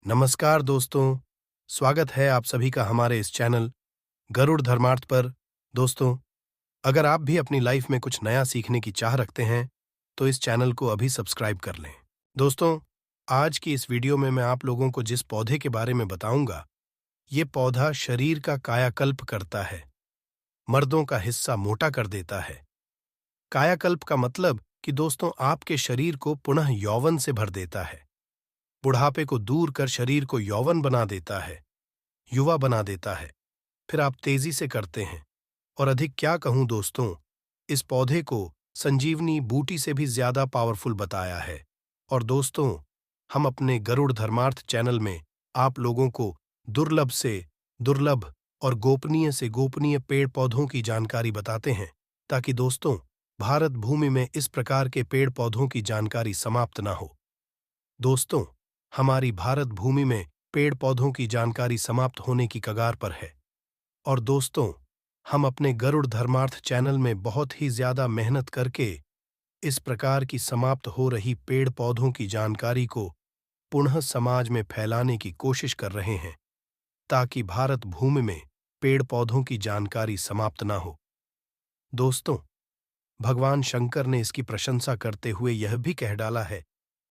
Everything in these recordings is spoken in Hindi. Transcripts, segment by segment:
नमस्कार दोस्तों, स्वागत है आप सभी का हमारे इस चैनल गरुड़ धर्मार्थ पर। दोस्तों, अगर आप भी अपनी लाइफ में कुछ नया सीखने की चाह रखते हैं, तो इस चैनल को अभी सब्सक्राइब कर लें। दोस्तों, आज की इस वीडियो में मैं आप लोगों को जिस पौधे के बारे में बताऊंगा, ये पौधा शरीर का कायाकल्प करता है, मर्दों का हिस्सा मोटा कर देता है। कायाकल्प का मतलब कि दोस्तों आपके शरीर को पुनः यौवन से भर देता है, बुढ़ापे को दूर कर शरीर को यौवन बना देता है, युवा बना देता है। फिर आप तेजी से करते हैं। और अधिक क्या कहूं दोस्तों, इस पौधे को संजीवनी बूटी से भी ज्यादा पावरफुल बताया है। और दोस्तों, हम अपने गरुड़ धर्मार्थ चैनल में आप लोगों को दुर्लभ से दुर्लभ और गोपनीय से गोपनीय पेड़ पौधों की जानकारी बताते हैं, ताकि दोस्तों भारत भूमि में इस प्रकार के पेड़ पौधों की जानकारी समाप्त ना हो। दोस्तों, हमारी भारत भूमि में पेड़ पौधों की जानकारी समाप्त होने की कगार पर है। और दोस्तों, हम अपने गरुड़ धर्मार्थ चैनल में बहुत ही ज्यादा मेहनत करके इस प्रकार की समाप्त हो रही पेड़ पौधों की जानकारी को पुनः समाज में फैलाने की कोशिश कर रहे हैं, ताकि भारत भूमि में पेड़ पौधों की जानकारी समाप्त ना हो। दोस्तों, भगवान शंकर ने इसकी प्रशंसा करते हुए यह भी कह डाला है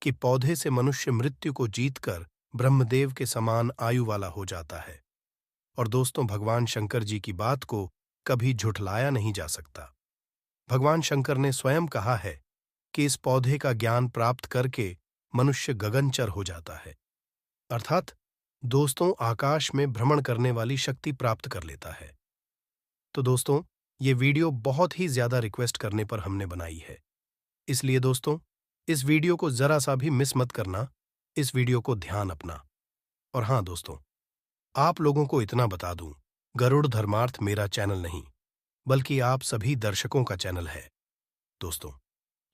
कि पौधे से मनुष्य मृत्यु को जीतकर ब्रह्मदेव के समान आयु वाला हो जाता है। और दोस्तों, भगवान शंकर जी की बात को कभी झुठलाया नहीं जा सकता। भगवान शंकर ने स्वयं कहा है कि इस पौधे का ज्ञान प्राप्त करके मनुष्य गगनचर हो जाता है, अर्थात दोस्तों आकाश में भ्रमण करने वाली शक्ति प्राप्त कर लेता है। तो दोस्तों, ये वीडियो बहुत ही ज्यादा रिक्वेस्ट करने पर हमने बनाई है, इसलिए दोस्तों इस वीडियो को जरा सा भी मिस मत करना, इस वीडियो को ध्यान अपना। और हाँ दोस्तों, आप लोगों को इतना बता दूं, गरुड़ धर्मार्थ मेरा चैनल नहीं, बल्कि आप सभी दर्शकों का चैनल है। दोस्तों,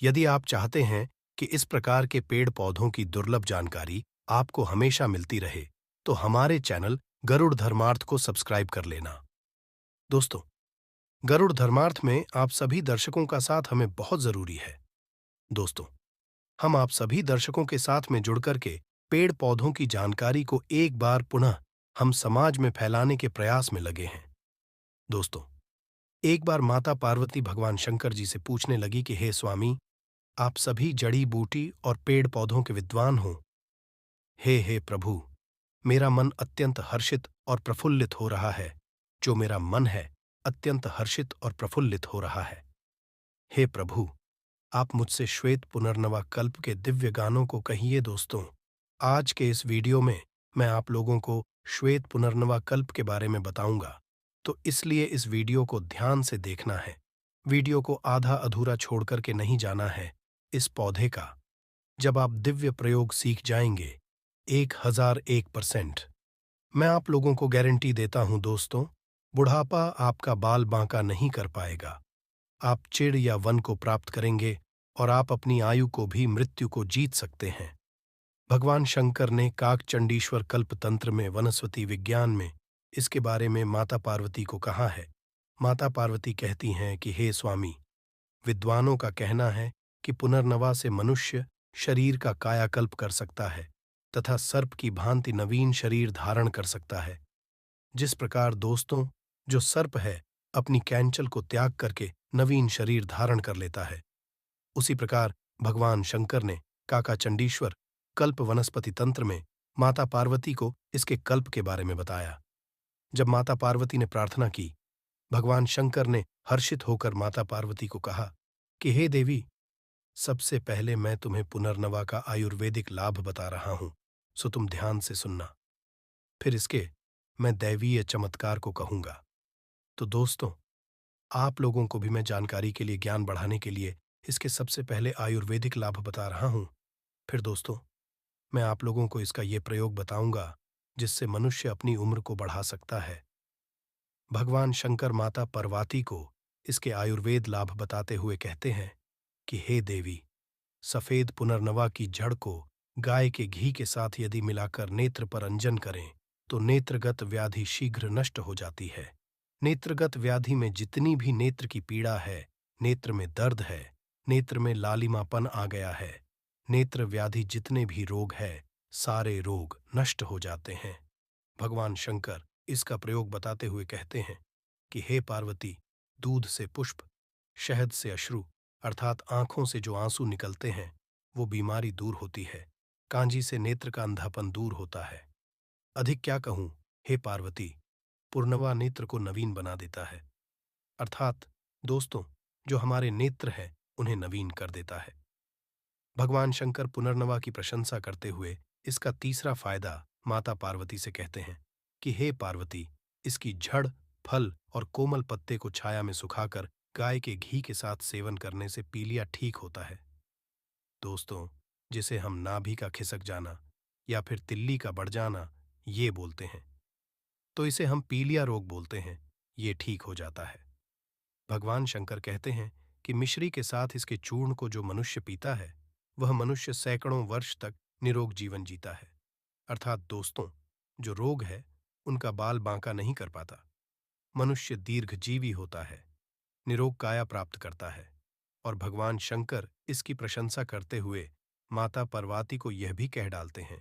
यदि आप चाहते हैं कि इस प्रकार के पेड़ पौधों की दुर्लभ जानकारी आपको हमेशा मिलती रहे, तो हमारे चैनल गरुड़ धर्मार्थ को सब्सक्राइब कर लेना। दोस्तों, गरुड़ धर्मार्थ में आप सभी दर्शकों का साथ हमें बहुत जरूरी है। दोस्तों, हम आप सभी दर्शकों के साथ में जुड़कर के पेड़ पौधों की जानकारी को एक बार पुनः हम समाज में फैलाने के प्रयास में लगे हैं। दोस्तों, एक बार माता पार्वती भगवान शंकर जी से पूछने लगी कि हे स्वामी, आप सभी जड़ी बूटी और पेड़ पौधों के विद्वान हो। हे प्रभु, मेरा मन अत्यंत हर्षित और प्रफुल्लित हो रहा है। जो मेरा मन है अत्यंत हर्षित और प्रफुल्लित हो रहा है। हे प्रभु, आप मुझसे श्वेत पुनर्नवा कल्प के दिव्य गानों को कहिए। दोस्तों, आज के इस वीडियो में मैं आप लोगों को श्वेत पुनर्नवा कल्प के बारे में बताऊंगा, तो इसलिए इस वीडियो को ध्यान से देखना है। वीडियो को आधा अधूरा छोड़ करके नहीं जाना है। इस पौधे का जब आप दिव्य प्रयोग सीख जाएंगे 1001%, मैं आप लोगों को गारंटी देता हूं दोस्तों, बुढ़ापा आपका बाल बांका नहीं कर पाएगा। आप चिड़ या वन को प्राप्त करेंगे और आप अपनी आयु को भी मृत्यु को जीत सकते हैं। भगवान शंकर ने काकचंडीश्वर कल्प तंत्र में वनस्पति विज्ञान में इसके बारे में माता पार्वती को कहा है। माता पार्वती कहती हैं कि हे स्वामी, विद्वानों का कहना है कि पुनर्नवा से मनुष्य शरीर का कायाकल्प कर सकता है तथा सर्प की भांति नवीन शरीर धारण कर सकता है। जिस प्रकार दोस्तों जो सर्प है अपनी कैंचल को त्याग करके नवीन शरीर धारण कर लेता है, उसी प्रकार भगवान शंकर ने काकाचंडीश्वर कल्प वनस्पति तंत्र में माता पार्वती को इसके कल्प के बारे में बताया। जब माता पार्वती ने प्रार्थना की, भगवान शंकर ने हर्षित होकर माता पार्वती को कहा कि हे देवी, सबसे पहले मैं तुम्हें पुनर्नवा का आयुर्वेदिक लाभ बता रहा हूं, सो तुम ध्यान से सुनना। फिर इसके मैं दैवीय चमत्कार को कहूंगा। तो दोस्तों, आप लोगों को भी मैं जानकारी के लिए, ज्ञान बढ़ाने के लिए इसके सबसे पहले आयुर्वेदिक लाभ बता रहा हूं। फिर दोस्तों, मैं आप लोगों को इसका ये प्रयोग बताऊंगा जिससे मनुष्य अपनी उम्र को बढ़ा सकता है। भगवान शंकर माता पार्वती को इसके आयुर्वेद लाभ बताते हुए कहते हैं कि हे देवी, सफेद पुनर्नवा की जड़ को गाय के घी के साथ यदि मिलाकर नेत्र पर अंजन करें तो नेत्रगत व्याधि शीघ्र नष्ट हो जाती है। नेत्रगत व्याधि में जितनी भी नेत्र की पीड़ा है, नेत्र में दर्द है, नेत्र में लालिमापन आ गया है, नेत्र व्याधि जितने भी रोग है, सारे रोग नष्ट हो जाते हैं। भगवान शंकर इसका प्रयोग बताते हुए कहते हैं कि हे पार्वती, दूध से पुष्प, शहद से अश्रु अर्थात आंखों से जो आंसू निकलते हैं वो बीमारी दूर होती है। कांजी से नेत्र का अंधापन दूर होता है। अधिक क्या कहूं, हे पार्वती, पूर्णवा नेत्र को नवीन बना देता है। अर्थात दोस्तों, जो हमारे नेत्र हैं उन्हें नवीन कर देता है। भगवान शंकर पुनर्नवा की प्रशंसा करते हुए इसका तीसरा फायदा माता पार्वती से कहते हैं कि हे पार्वती, इसकी जड़, फल और कोमल पत्ते को छाया में सुखाकर गाय के घी के साथ सेवन करने से पीलिया ठीक होता है। दोस्तों, जिसे हम नाभि का खिसक जाना या फिर तिल्ली का बढ़ जाना ये बोलते हैं, तो इसे हम पीलिया रोग बोलते हैं, ये ठीक हो जाता है। भगवान शंकर कहते हैं कि मिश्री के साथ इसके चूर्ण को जो मनुष्य पीता है वह मनुष्य सैकड़ों वर्ष तक निरोग जीवन जीता है। अर्थात दोस्तों, जो रोग है उनका बाल बांका नहीं कर पाता। मनुष्य दीर्घजीवी होता है, निरोग काया प्राप्त करता है। और भगवान शंकर इसकी प्रशंसा करते हुए माता पार्वती को यह भी कह डालते हैं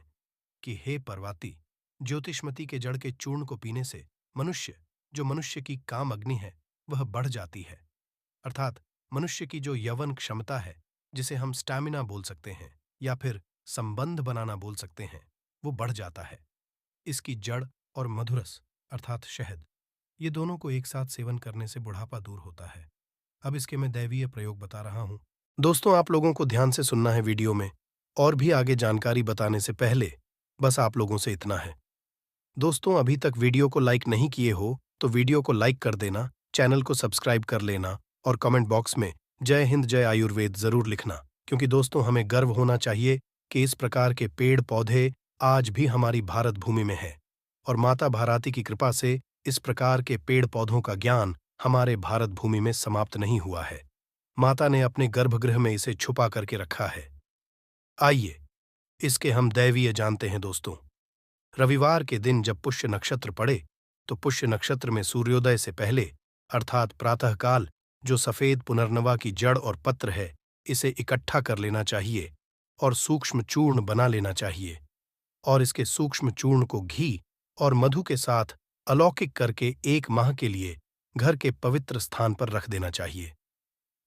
कि हे पार्वती, ज्योतिषमती के जड़ के चूर्ण को पीने से मनुष्य, जो मनुष्य की काम अग्नि है, वह बढ़ जाती है। अर्थात मनुष्य की जो यवन क्षमता है, जिसे हम स्टैमिना बोल सकते हैं या फिर संबंध बनाना बोल सकते हैं, वो बढ़ जाता है। इसकी जड़ और मधुरस अर्थात शहद, ये दोनों को एक साथ सेवन करने से बुढ़ापा दूर होता है। अब इसके मैं दैवीय प्रयोग बता रहा हूं। दोस्तों, आप लोगों को ध्यान से सुनना है वीडियो में, और भी आगे जानकारी बताने से पहले बस आप लोगों से इतना है। दोस्तों, अभी तक वीडियो को लाइक नहीं किए हो तो वीडियो को लाइक कर देना, चैनल को सब्सक्राइब कर लेना और कमेंट बॉक्स में जय हिंद जय आयुर्वेद जरूर लिखना, क्योंकि दोस्तों हमें गर्व होना चाहिए कि इस प्रकार के पेड़ पौधे आज भी हमारी भारत भूमि में है और माता भारती की कृपा से इस प्रकार के पेड़ पौधों का ज्ञान हमारे भारत भूमि में समाप्त नहीं हुआ है। माता ने अपने गर्भगृह में इसे छुपा करके रखा है। आइए इसके हम दैवीय जानते हैं। दोस्तों, रविवार के दिन जब पुष्य नक्षत्र पड़े तो पुष्य नक्षत्र में सूर्योदय से पहले अर्थात प्रातःकाल जो सफेद पुनर्नवा की जड़ और पत्र है, इसे इकट्ठा कर लेना चाहिए और सूक्ष्म चूर्ण बना लेना चाहिए और इसके सूक्ष्म चूर्ण को घी और मधु के साथ अलौकिक करके 1 माह के लिए घर के पवित्र स्थान पर रख देना चाहिए।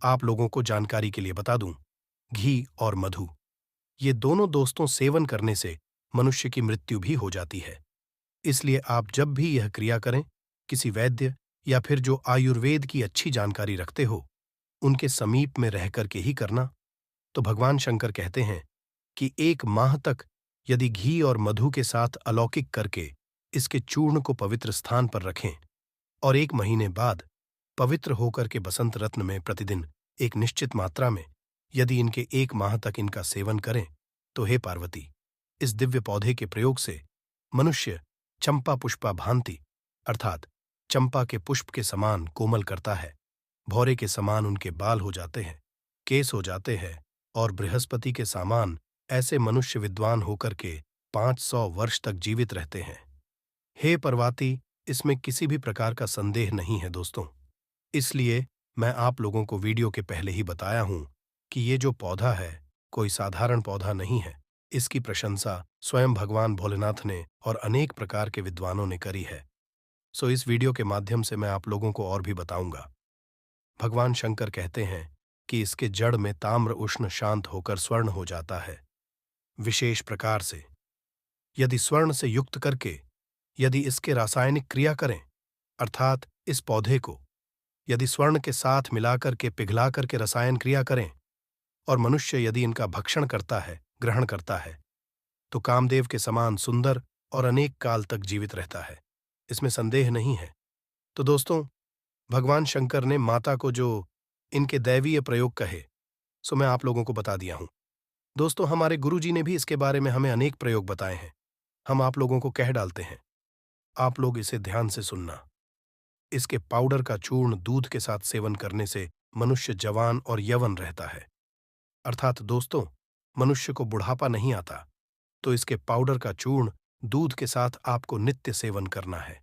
आप लोगों को जानकारी के लिए बता दूं, घी और मधु ये दोनों दोस्तों सेवन करने से मनुष्य की मृत्यु भी हो जाती है। इसलिए आप जब भी यह क्रिया करें, किसी वैद्य या फिर जो आयुर्वेद की अच्छी जानकारी रखते हो उनके समीप में रह करके ही करना। तो भगवान शंकर कहते हैं कि 1 माह तक यदि घी और मधु के साथ अलौकिक करके इसके चूर्ण को पवित्र स्थान पर रखें और 1 महीने बाद पवित्र होकर के बसंत रत्न में प्रतिदिन एक निश्चित मात्रा में यदि इनके 1 माह तक इनका सेवन करें, तो हे पार्वती, इस दिव्य पौधे के प्रयोग से मनुष्य चंपा पुष्पा भांति अर्थात चंपा के पुष्प के समान कोमल करता है, भौरे के समान उनके बाल हो जाते हैं, केस हो जाते हैं और बृहस्पति के समान ऐसे मनुष्य विद्वान होकर के 500 वर्ष तक जीवित रहते हैं। हे पार्वती, इसमें किसी भी प्रकार का संदेह नहीं है दोस्तों। इसलिए मैं आप लोगों को वीडियो के पहले ही बताया हूं कि ये जो पौधा है कोई साधारण पौधा नहीं है। इसकी प्रशंसा स्वयं भगवान भोलेनाथ ने और अनेक प्रकार के विद्वानों ने करी है। सो इस वीडियो के माध्यम से मैं आप लोगों को और भी बताऊंगा। भगवान शंकर कहते हैं कि इसके जड़ में ताम्र उष्ण शांत होकर स्वर्ण हो जाता है। विशेष प्रकार से यदि स्वर्ण से युक्त करके यदि इसके रासायनिक क्रिया करें, अर्थात इस पौधे को यदि स्वर्ण के साथ मिलाकर के पिघला करके रसायन क्रिया करें और मनुष्य यदि इनका भक्षण करता है, ग्रहण करता है, तो कामदेव के समान सुंदर और अनेक काल तक जीवित रहता है। इसमें संदेह नहीं है। तो दोस्तों, भगवान शंकर ने माता को जो इनके दैवीय प्रयोग कहे, सो मैं आप लोगों को बता दिया हूं। दोस्तों, हमारे गुरुजी ने भी इसके बारे में हमें अनेक प्रयोग बताए हैं। हम आप लोगों को कह डालते हैं, आप लोग इसे ध्यान से सुनना। इसके पाउडर का चूर्ण दूध के साथ सेवन करने से मनुष्य जवान और यवन रहता है। अर्थात दोस्तों, मनुष्य को बुढ़ापा नहीं आता, तो इसके पाउडर का चूर्ण दूध के साथ आपको नित्य सेवन करना है।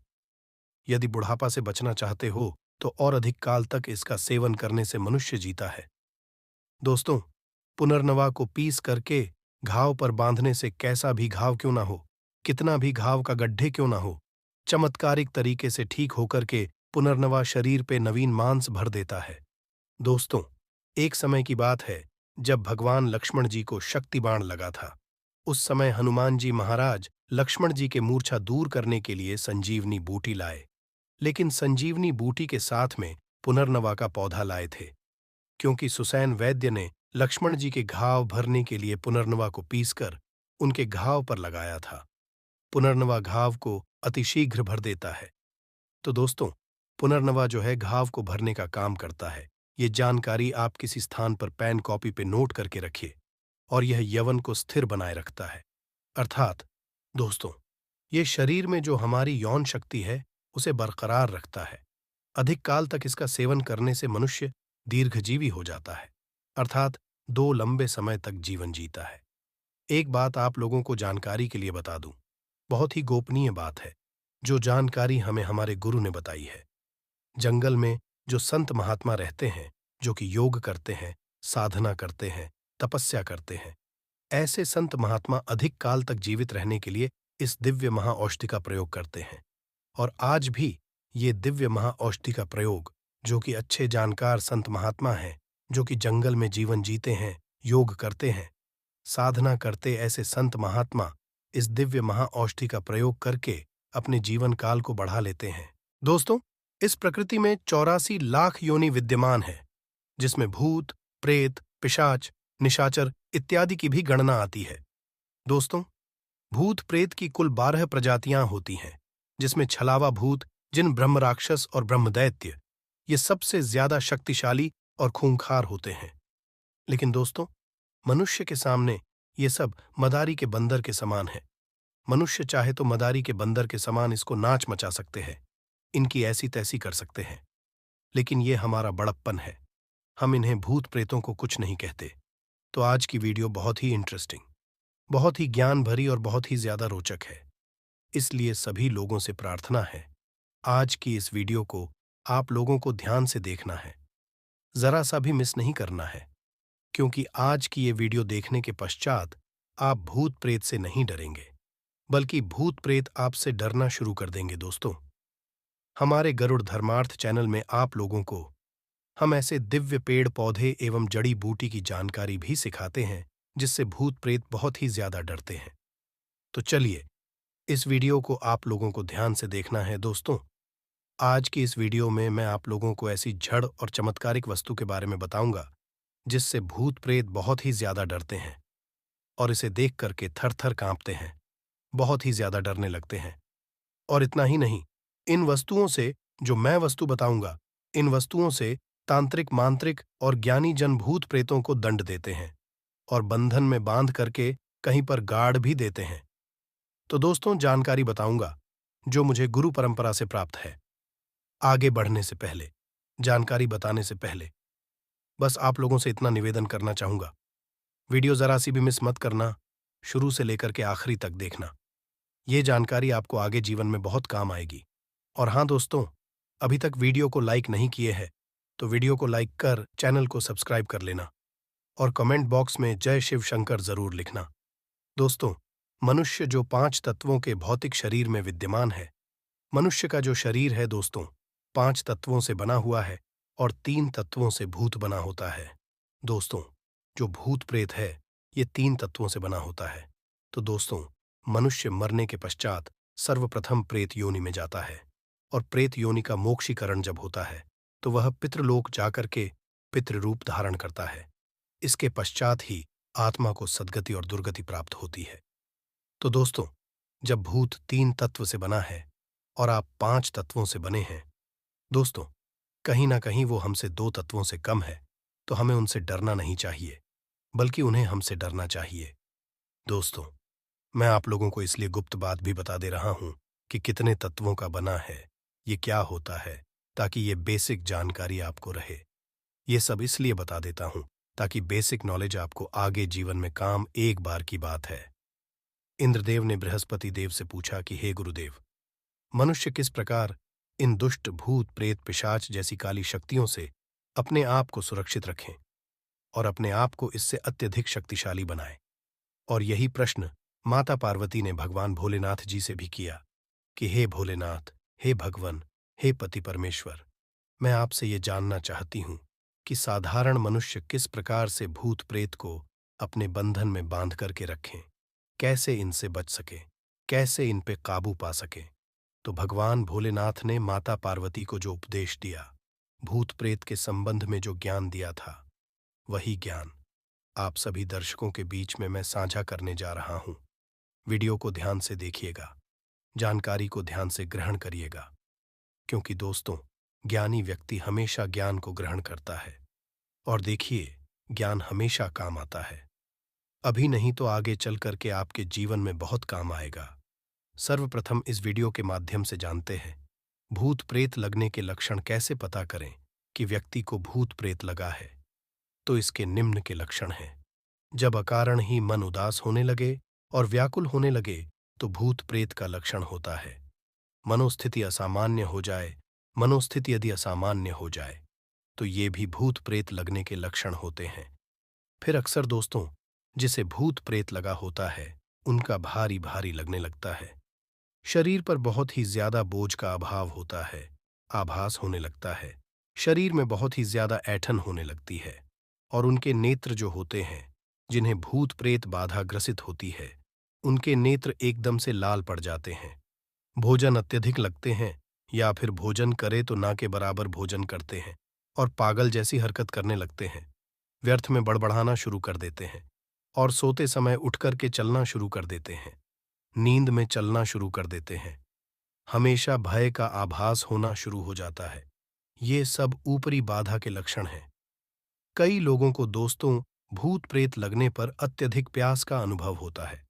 यदि बुढ़ापा से बचना चाहते हो तो और अधिक काल तक इसका सेवन करने से मनुष्य जीता है। दोस्तों, पुनर्नवा को पीस करके घाव पर बांधने से कैसा भी घाव क्यों ना हो, कितना भी घाव का गड्ढे क्यों ना हो, चमत्कारिक तरीके से ठीक होकर के पुनर्नवा शरीर पे नवीन मांस भर देता है। दोस्तों, एक समय की बात है जब भगवान लक्ष्मण जी को शक्ति बाण लगा था। उस समय हनुमान जी महाराज लक्ष्मण जी के मूर्छा दूर करने के लिए संजीवनी बूटी लाए, लेकिन संजीवनी बूटी के साथ में पुनर्नवा का पौधा लाए थे, क्योंकि सुसैन वैद्य ने लक्ष्मण जी के घाव भरने के लिए पुनर्नवा को पीसकर उनके घाव पर लगाया था। पुनर्नवा घाव को अतिशीघ्र भर देता है। तो दोस्तों, पुनर्नवा जो है घाव को भरने का काम करता है। ये जानकारी आप किसी स्थान पर पेन कॉपी पे नोट करके रखिए, और यह यवन को स्थिर बनाए रखता है। अर्थात दोस्तों, ये शरीर में जो हमारी यौन शक्ति है उसे बरकरार रखता है। अधिक काल तक इसका सेवन करने से मनुष्य दीर्घजीवी हो जाता है, अर्थात 2 लंबे समय तक जीवन जीता है। एक बात आप लोगों को जानकारी के लिए बता दूं, बहुत ही गोपनीय बात है, जो जानकारी हमें हमारे गुरु ने बताई है। जंगल में जो संत महात्मा रहते हैं, जो कि योग करते हैं, साधना करते हैं, तपस्या करते हैं, ऐसे संत महात्मा अधिक काल तक जीवित रहने के लिए इस दिव्य महाऔषधि का प्रयोग करते हैं। और आज भी ये दिव्य महाऔषधि का प्रयोग, जो कि अच्छे जानकार संत महात्मा हैं, जो कि जंगल में जीवन जीते हैं, योग करते हैं, साधना करते ऐसे संत महात्मा इस दिव्य महाऔषधि का प्रयोग करके अपने जीवन काल को बढ़ा लेते हैं। दोस्तों, इस प्रकृति में 84 लाख योनि विद्यमान है, जिसमें भूत, प्रेत, पिशाच, निशाचर इत्यादि की भी गणना आती है। दोस्तों, भूत प्रेत की कुल 12 प्रजातियां होती हैं, जिसमें छलावा भूत, जिन ब्रह्म राक्षस और ब्रह्मदैत्य, ये सबसे ज्यादा शक्तिशाली और खूंखार होते हैं। लेकिन दोस्तों, मनुष्य के सामने ये सब मदारी के बंदर के समान है। मनुष्य चाहे तो मदारी के बंदर के समान इसको नाच मचा सकते हैं, इनकी ऐसी तैसी कर सकते हैं, लेकिन ये हमारा बड़प्पन है। हम इन्हें भूत प्रेतों को कुछ नहीं कहते। तो आज की वीडियो बहुत ही इंटरेस्टिंग, बहुत ही ज्ञान भरी और बहुत ही ज्यादा रोचक है। इसलिए सभी लोगों से प्रार्थना है, आज की इस वीडियो को आप लोगों को ध्यान से देखना है, जरा सा भी मिस नहीं करना है, क्योंकि आज की ये वीडियो देखने के पश्चात आप भूत प्रेत से नहीं डरेंगे, बल्कि भूत प्रेत आपसे डरना शुरू कर देंगे। दोस्तों, हमारे गरुड़ धर्मार्थ चैनल में आप लोगों को हम ऐसे दिव्य पेड़ पौधे एवं जड़ी बूटी की जानकारी भी सिखाते हैं, जिससे भूत प्रेत बहुत ही ज्यादा डरते हैं। तो चलिए, इस वीडियो को आप लोगों को ध्यान से देखना है। दोस्तों, आज की इस वीडियो में मैं आप लोगों को ऐसी जड़ और चमत्कारिक वस्तु के बारे में बताऊंगा, जिससे भूत प्रेत बहुत ही ज्यादा डरते हैं और इसे देख करके थर थर कांपते हैं, बहुत ही ज्यादा डरने लगते हैं। और इतना ही नहीं, इन वस्तुओं से, जो मैं वस्तु बताऊंगा, इन वस्तुओं से तांत्रिक, मांत्रिक और ज्ञानी जन भूत प्रेतों को दंड देते हैं और बंधन में बांध करके कहीं पर गाड़ भी देते हैं। तो दोस्तों, जानकारी बताऊंगा जो मुझे गुरु परंपरा से प्राप्त है। आगे बढ़ने से पहले, जानकारी बताने से पहले, बस आप लोगों से इतना निवेदन करना चाहूंगा, वीडियो जरा सी भी मिस मत करना, शुरू से लेकर के आखिरी तक देखना। ये जानकारी आपको आगे जीवन में बहुत काम आएगी। और हाँ दोस्तों, अभी तक वीडियो को लाइक नहीं किए हैं तो वीडियो को लाइक कर चैनल को सब्सक्राइब कर लेना और कमेंट बॉक्स में जय शिव शंकर जरूर लिखना। दोस्तों, मनुष्य जो 5 तत्वों के भौतिक शरीर में विद्यमान है, मनुष्य का जो शरीर है दोस्तों, 5 तत्वों से बना हुआ है और 3 तत्वों से भूत बना होता है। दोस्तों, जो भूत प्रेत है, ये 3 तत्वों से बना होता है। तो दोस्तों, मनुष्य मरने के पश्चात सर्वप्रथम प्रेत योनि में जाता है, और प्रेत योनि का मोक्षीकरण जब होता है तो वह पितृलोक जाकर के पितृरूप धारण करता है। इसके पश्चात ही आत्मा को सद्गति और दुर्गति प्राप्त होती है। तो दोस्तों, जब भूत 3 तत्व से बना है और आप 5 तत्वों से बने हैं, दोस्तों, कहीं ना कहीं वो हमसे 2 तत्वों से कम है, तो हमें उनसे डरना नहीं चाहिए, बल्कि उन्हें हमसे डरना चाहिए। दोस्तों, मैं आप लोगों को इसलिए गुप्त बात भी बता दे रहा हूं कि कितने तत्वों का बना है, ये क्या होता है, ताकि ये बेसिक जानकारी आपको रहे। ये सब इसलिए बता देता हूं ताकि बेसिक नॉलेज आपको आगे जीवन में काम। एक बार की बात है, इंद्रदेव ने बृहस्पति देव से पूछा कि हे गुरुदेव, मनुष्य किस प्रकार इन दुष्ट भूत प्रेत पिशाच जैसी काली शक्तियों से अपने आप को सुरक्षित रखें और अपने आप को इससे अत्यधिक शक्तिशाली बनाए और यही प्रश्न माता पार्वती ने भगवान भोलेनाथ जी से भी किया कि हे भोलेनाथ, हे भगवन, हे पति परमेश्वर, मैं आपसे ये जानना चाहती हूँ कि साधारण मनुष्य किस प्रकार से भूत प्रेत को अपने बंधन में बांध करके रखें, कैसे इनसे बच सके, कैसे इन पे काबू पा सके। तो भगवान भोलेनाथ ने माता पार्वती को जो उपदेश दिया, भूत प्रेत के संबंध में जो ज्ञान दिया था, वही ज्ञान आप सभी दर्शकों के बीच में मैं साझा करने जा रहा हूं। वीडियो को ध्यान से देखिएगा, जानकारी को ध्यान से ग्रहण करिएगा, क्योंकि दोस्तों, ज्ञानी व्यक्ति हमेशा ज्ञान को ग्रहण करता है और देखिए, ज्ञान हमेशा काम आता है। अभी नहीं तो आगे चल करके आपके जीवन में बहुत काम आएगा। सर्वप्रथम इस वीडियो के माध्यम से जानते हैं भूत प्रेत लगने के लक्षण कैसे पता करें कि व्यक्ति को भूत प्रेत लगा है। तो इसके निम्न के लक्षण हैं। जब अकारण ही मन उदास होने लगे और व्याकुल होने लगे तो भूत प्रेत का लक्षण होता है। मनोस्थिति असामान्य हो जाए, मनोस्थिति यदि असामान्य हो जाए तो ये भी भूत प्रेत लगने के लक्षण होते हैं। फिर अक्सर दोस्तों, जिसे भूत प्रेत लगा होता है उनका भारी भारी लगने लगता है, शरीर पर बहुत ही ज्यादा बोझ का अभाव होता है, आभास होने लगता है, शरीर में बहुत ही ज्यादा ऐंठन होने लगती है और उनके नेत्र जो होते हैं, जिन्हें भूत प्रेत बाधा ग्रसित होती है, उनके नेत्र एकदम से लाल पड़ जाते हैं। भोजन अत्यधिक लगते हैं या फिर भोजन करे तो ना के बराबर भोजन करते हैं और पागल जैसी हरकत करने लगते हैं, व्यर्थ में बड़बड़ाना शुरू कर देते हैं और सोते समय उठ करके चलना शुरू कर देते हैं, नींद में चलना शुरू कर देते हैं, हमेशा भय का आभास होना शुरू हो जाता है। ये सब ऊपरी बाधा के लक्षण हैं। कई लोगों को दोस्तों भूत प्रेत लगने पर अत्यधिक प्यास का अनुभव होता है।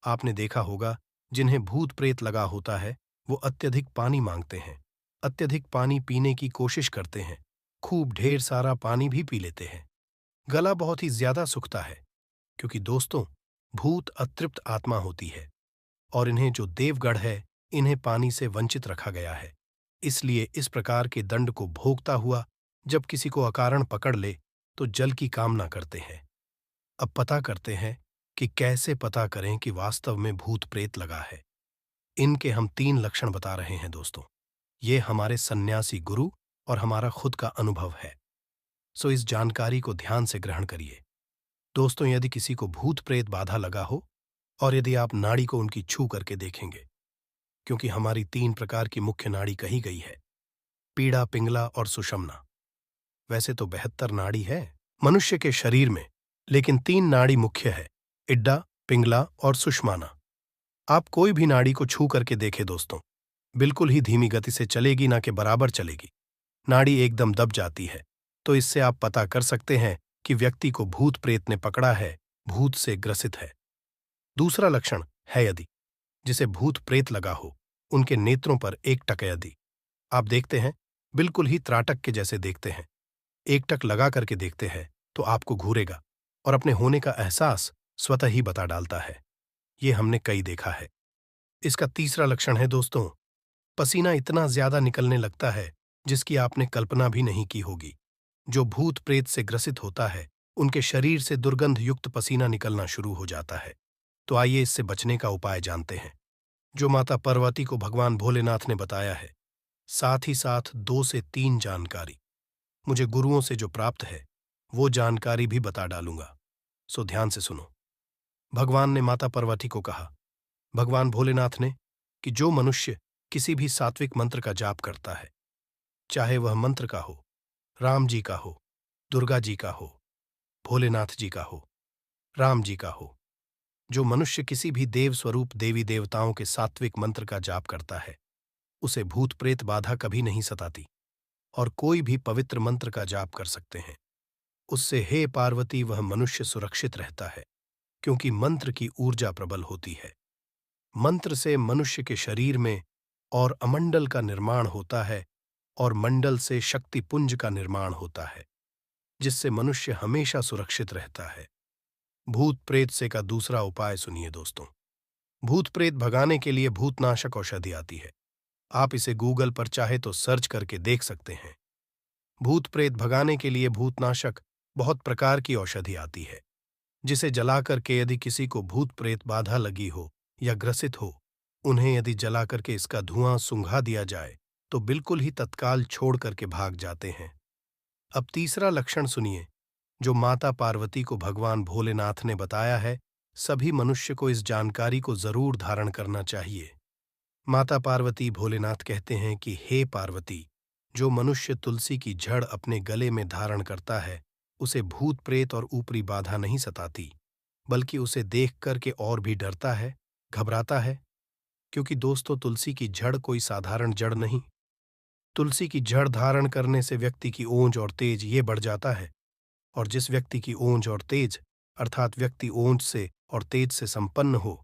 आपने देखा होगा, जिन्हें भूत प्रेत लगा होता है वो अत्यधिक पानी मांगते हैं, अत्यधिक पानी पीने की कोशिश करते हैं, खूब ढेर सारा पानी भी पी लेते हैं। गला बहुत ही ज्यादा सूखता है, क्योंकि दोस्तों भूत अतृप्त आत्मा होती है और इन्हें जो देवगढ़ है, इन्हें पानी से वंचित रखा गया है। इसलिए इस प्रकार के दंड को भोगता हुआ जब किसी को अकारण पकड़ ले तो जल की कामना करते हैं। अब पता करते हैं कि कैसे पता करें कि वास्तव में भूत प्रेत लगा है। इनके हम 3 लक्षण बता रहे हैं दोस्तों। ये हमारे सन्यासी गुरु और हमारा खुद का अनुभव है, सो इस जानकारी को ध्यान से ग्रहण करिए। दोस्तों, यदि किसी को भूत प्रेत बाधा लगा हो और यदि आप नाड़ी को उनकी छू करके देखेंगे, क्योंकि हमारी 3 प्रकार की मुख्य नाड़ी कही गई है, पीड़ा, पिंगला और सुषुम्ना। वैसे तो 72 नाड़ी है मनुष्य के शरीर में, लेकिन 3 नाड़ी मुख्य है, इड्डा, पिंगला और सुषुम्ना। आप कोई भी नाड़ी को छू करके देखें दोस्तों, बिल्कुल ही धीमी गति से चलेगी, ना के बराबर चलेगी, नाड़ी एकदम दब जाती है। तो इससे आप पता कर सकते हैं कि व्यक्ति को भूत प्रेत ने पकड़ा है, भूत से ग्रसित है। दूसरा लक्षण है, यदि जिसे भूत प्रेत लगा हो उनके नेत्रों पर एकटक, यदि आप देखते हैं बिल्कुल ही त्राटक के जैसे देखते हैं, एकटक लगा करके देखते हैं तो आपको घूरेगा और अपने होने का एहसास स्वतः ही बता डालता है। ये हमने कई देखा है। इसका तीसरा लक्षण है दोस्तों, पसीना इतना ज्यादा निकलने लगता है जिसकी आपने कल्पना भी नहीं की होगी। जो भूत प्रेत से ग्रसित होता है उनके शरीर से दुर्गंध युक्त पसीना निकलना शुरू हो जाता है। तो आइए इससे बचने का उपाय जानते हैं, जो माता पार्वती को भगवान भोलेनाथ ने बताया है। साथ ही साथ 2 से 3 जानकारी मुझे गुरुओं से जो प्राप्त है वो जानकारी भी बता डालूंगा, सो ध्यान से सुनो। भगवान ने माता पार्वती को कहा, भगवान भोलेनाथ ने, कि जो मनुष्य किसी भी सात्विक मंत्र का जाप करता है, चाहे वह मंत्र का हो, राम जी का हो, दुर्गा जी का हो, भोलेनाथ जी का हो, राम जी का हो, जो मनुष्य किसी भी देव स्वरूप देवी देवताओं के सात्विक मंत्र का जाप करता है, उसे भूत प्रेत बाधा कभी नहीं सताती और कोई भी पवित्र मंत्र का जाप कर सकते हैं। उससे हे पार्वती वह मनुष्य सुरक्षित रहता है, क्योंकि मंत्र की ऊर्जा प्रबल होती है। मंत्र से मनुष्य के शरीर में और अमंडल का निर्माण होता है और मंडल से शक्ति पुंज का निर्माण होता है, जिससे मनुष्य हमेशा सुरक्षित रहता है। भूत प्रेत से का दूसरा उपाय सुनिए दोस्तों। भूत प्रेत भगाने के लिए भूतनाशक औषधि आती है, आप इसे गूगल पर चाहे तो सर्च करके देख सकते हैं। भूत प्रेत भगाने के लिए भूतनाशक बहुत प्रकार की औषधि आती है। जिसे जलाकर के यदि किसी को भूत प्रेत बाधा लगी हो या ग्रसित हो, उन्हें यदि जला करके इसका धुआं सुंघा दिया जाए तो बिल्कुल ही तत्काल छोड़ करके भाग जाते हैं। अब तीसरा लक्षण सुनिए, जो माता पार्वती को भगवान भोलेनाथ ने बताया है। सभी मनुष्य को इस जानकारी को जरूर धारण करना चाहिए। माता पार्वती भोलेनाथ कहते हैं कि हे पार्वती, जो मनुष्य तुलसी की जड़ अपने गले में धारण करता है, उसे भूत प्रेत और ऊपरी बाधा नहीं सताती, बल्कि उसे देख कर के और भी डरता है, घबराता है। क्योंकि दोस्तों, तुलसी की जड़ कोई साधारण जड़ नहीं। तुलसी की जड़ धारण करने से व्यक्ति की ओज और तेज ये बढ़ जाता है, और जिस व्यक्ति की ओज और तेज, अर्थात व्यक्ति ओज से और तेज से संपन्न हो,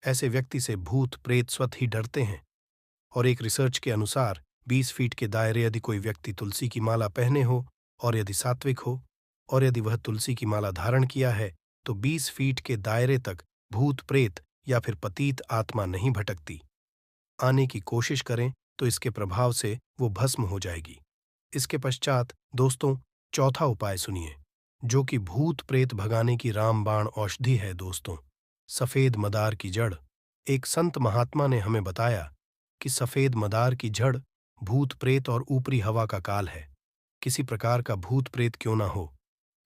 ऐसे व्यक्ति से भूत प्रेत स्वतः ही डरते हैं। और एक रिसर्च के अनुसार 20 फीट के दायरे यदि कोई व्यक्ति तुलसी की माला पहने हो और यदि सात्विक हो और यदि वह तुलसी की माला धारण किया है, तो 20 फीट के दायरे तक भूत प्रेत या फिर पतित आत्मा नहीं भटकती। आने की कोशिश करें तो इसके प्रभाव से वो भस्म हो जाएगी। इसके पश्चात दोस्तों, चौथा उपाय सुनिए, जो कि भूत प्रेत भगाने की रामबाण औषधि है। दोस्तों, सफेद मदार की जड़। एक संत महात्मा ने हमें बताया कि सफेद मदार की जड़ भूत प्रेत और ऊपरी हवा का काल है। किसी प्रकार का भूत प्रेत क्यों ना हो,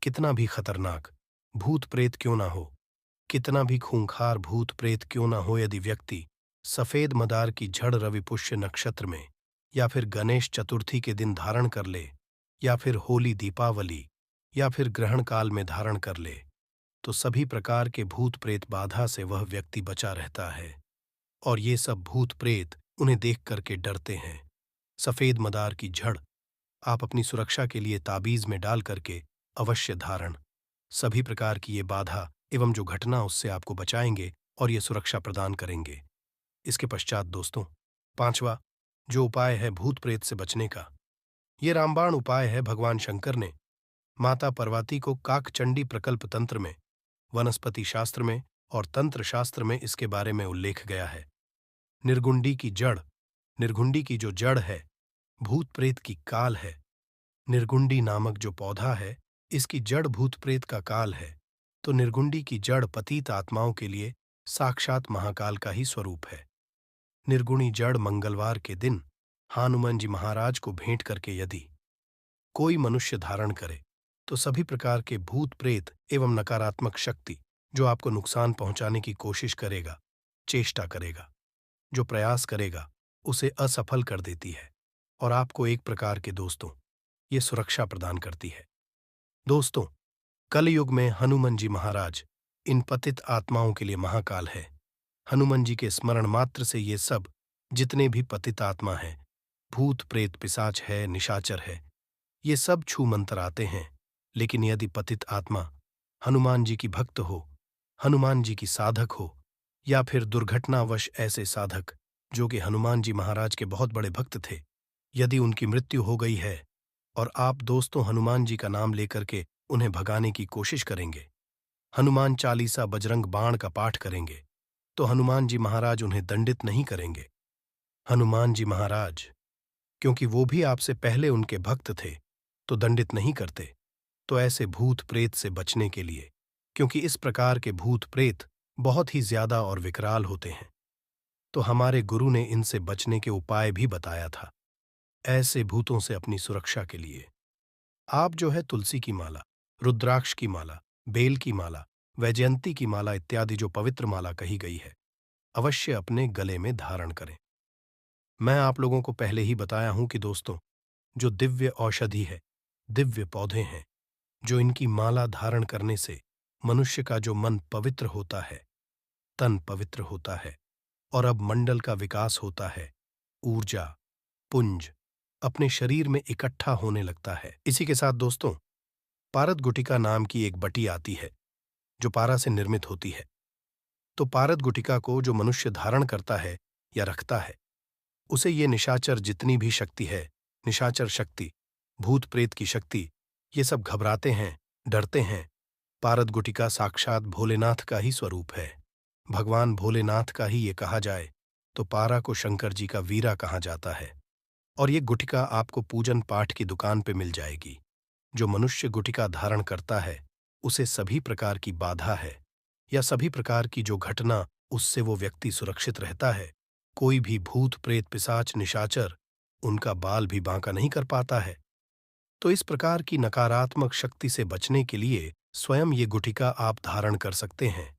कितना भी खतरनाक भूत प्रेत क्यों ना हो, कितना भी खूंखार भूत प्रेत क्यों ना हो, यदि व्यक्ति सफेद मदार की जड़ रवि पुष्य नक्षत्र में या फिर गणेश चतुर्थी के दिन धारण कर ले, या फिर होली दीपावली या फिर ग्रहण काल में धारण कर ले, तो सभी प्रकार के भूत प्रेत बाधा से वह व्यक्ति बचा रहता है। और ये सब भूत प्रेत उन्हें देख करके डरते हैं। सफेद मदार की जड़ आप अपनी सुरक्षा के लिए ताबीज में डाल करके अवश्य धारण। सभी प्रकार की ये बाधा एवं जो घटना उससे आपको बचाएंगे और ये सुरक्षा प्रदान करेंगे। इसके पश्चात दोस्तों, पांचवा जो उपाय है भूत प्रेत से बचने का, ये रामबाण उपाय है भगवान शंकर ने माता पार्वती को काकचंडी प्रकल्प तंत्र में, वनस्पति शास्त्र में और तंत्र शास्त्र में इसके बारे में उल्लेख गया है। निर्गुंडी की जड़, निर्गुंडी की जो जड़ है भूत प्रेत की काल है। निर्गुंडी नामक जो पौधा है, इसकी जड़ भूत प्रेत का काल है, तो निर्गुंडी की जड़ पतित आत्माओं के लिए साक्षात महाकाल का ही स्वरूप है। निर्गुणी जड़ मंगलवार के दिन हनुमान जी महाराज को भेंट करके यदि कोई मनुष्य धारण करे, तो सभी प्रकार के भूत प्रेत एवं नकारात्मक शक्ति जो आपको नुकसान पहुंचाने की कोशिश करेगा, चेष्टा करेगा, जो प्रयास करेगा, उसे असफल कर देती है और आपको एक प्रकार के दोस्तों ये सुरक्षा प्रदान करती है। दोस्तों, कलयुग में हनुमान जी महाराज इन पतित आत्माओं के लिए महाकाल है। हनुमान जी के स्मरण मात्र से ये सब जितने भी पतित आत्मा हैं, भूत प्रेत पिशाच है, निशाचर है, ये सब छू मंतर आते हैं। लेकिन यदि पतित आत्मा हनुमान जी की भक्त हो, हनुमान जी की साधक हो, या फिर दुर्घटनावश ऐसे साधक जो कि हनुमान जी महाराज के बहुत बड़े भक्त थे, यदि उनकी मृत्यु हो गई है और आप दोस्तों हनुमान जी का नाम लेकर के उन्हें भगाने की कोशिश करेंगे, हनुमान चालीसा बजरंग बाण का पाठ करेंगे, तो हनुमान जी महाराज उन्हें दंडित नहीं करेंगे। हनुमान जी महाराज, क्योंकि वो भी आपसे पहले उनके भक्त थे, तो दंडित नहीं करते। तो ऐसे भूत प्रेत से बचने के लिए, क्योंकि इस प्रकार के भूत प्रेत बहुत ही ज्यादा और विकराल होते हैं, तो हमारे गुरु ने इनसे बचने के उपाय भी बताया था। ऐसे भूतों से अपनी सुरक्षा के लिए आप जो है तुलसी की माला, रुद्राक्ष की माला, बेल की माला, वैजयंती की माला इत्यादि जो पवित्र माला कही गई है, अवश्य अपने गले में धारण करें। मैं आप लोगों को पहले ही बताया हूं कि दोस्तों, जो दिव्य औषधि है, दिव्य पौधे हैं, जो इनकी माला धारण करने से मनुष्य का जो मन पवित्र होता है, तन पवित्र होता है और अब मंडल का विकास होता है, ऊर्जा पुंज अपने शरीर में इकट्ठा होने लगता है। इसी के साथ दोस्तों, पारद गुटिका नाम की एक बटी आती है जो पारा से निर्मित होती है। तो पारद गुटिका को जो मनुष्य धारण करता है या रखता है, उसे ये निशाचर जितनी भी शक्ति है, निशाचर शक्ति, भूत प्रेत की शक्ति, ये सब घबराते हैं, डरते हैं। पारद गुटिका साक्षात भोलेनाथ का ही स्वरूप है। भगवान भोलेनाथ का ही ये कहा जाए तो पारा को शंकर जी का वीरा कहा जाता है। और ये गुटिका आपको पूजन पाठ की दुकान पे मिल जाएगी। जो मनुष्य गुटिका धारण करता है उसे सभी प्रकार की बाधा है या सभी प्रकार की जो घटना उससे वो व्यक्ति सुरक्षित रहता है, कोई भी भूत प्रेत पिशाच निशाचर उनका बाल भी बांका नहीं कर पाता है। तो इस प्रकार की नकारात्मक शक्ति से बचने के लिए स्वयं ये गुटिका आप धारण कर सकते हैं,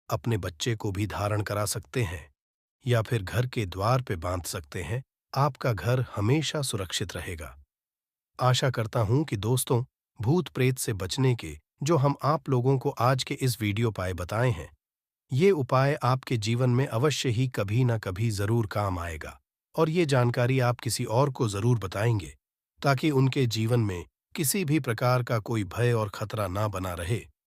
अपने बच्चे को भी धारण करा सकते हैं या फिर घर के द्वार पे बांध सकते हैं। आपका घर हमेशा सुरक्षित रहेगा। आशा करता हूं कि दोस्तों, भूत प्रेत से बचने के जो हम आप लोगों को आज के इस वीडियो पाए बताए हैं, ये उपाय आपके जीवन में अवश्य ही कभी ना कभी जरूर काम आएगा और ये जानकारी आप किसी और को जरूर बताएंगे ताकि उनके जीवन में किसी भी प्रकार का कोई भय और खतरा ना बना रहे।